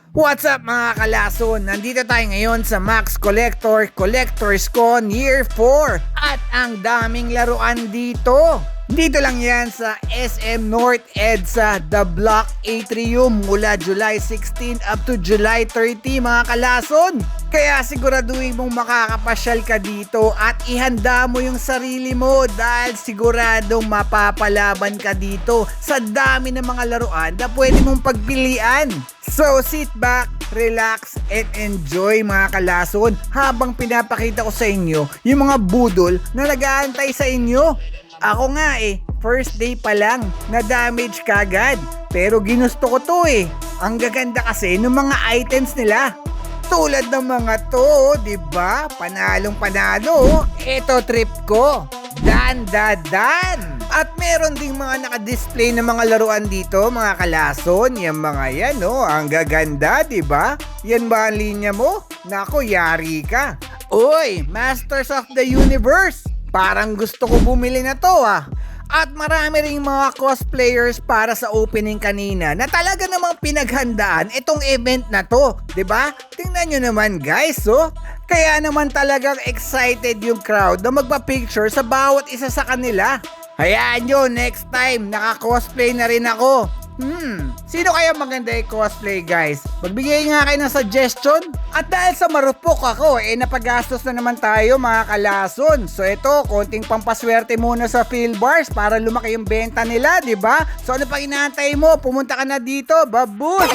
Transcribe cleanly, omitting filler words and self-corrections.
What's up mga kalason? Nandito tayo ngayon sa Max Collector Collector's Con Year 4 at ang daming laruan dito. Dito lang yan sa SM North EDSA, The Block Atrium mula July 16 up to July 30 mga kalason. Kaya siguraduhin mong makakapasyal ka dito at ihanda mo yung sarili mo dahil siguradong mapapalaban ka dito sa dami ng mga laruan na pwede mong pagpilian. So sit back, relax, and enjoy mga kalason habang pinapakita ko sa inyo yung mga budol na nag-aantay sa inyo. Ako nga first day pa lang na damage kagad. Pero ginusto ko to Ang gaganda kasi ng mga items nila. Tulad ng mga to, di ba? Panalong panalo. Ito trip ko. Dan. At meron ding mga naka-display na mga laruan dito, mga kalason. Yan mga yan, Ang gaganda, di ba? Yan ba ang linya mo? Nako, yari ka. Uy, Masters of the Universe. Parang gusto ko bumili na to At marami ring mga cosplayers para sa opening kanina na talaga namang pinaghandaan itong event na to, 'di ba? Tingnan nyo naman guys, Kaya naman talagang excited yung crowd na magpa-picture sa bawat isa sa kanila. Hayaan nyo, next time naka-cosplay na rin ako. Sino kaya maganda cosplay guys? Magbigay nga kayo ng suggestion. At dahil sa marupok ako, napagastos na naman tayo mga kalason. So ito, konting pampaswerte muna sa Philbars para lumaki yung benta nila, di ba? So ano pa inaantay mo? Pumunta ka na dito, babus!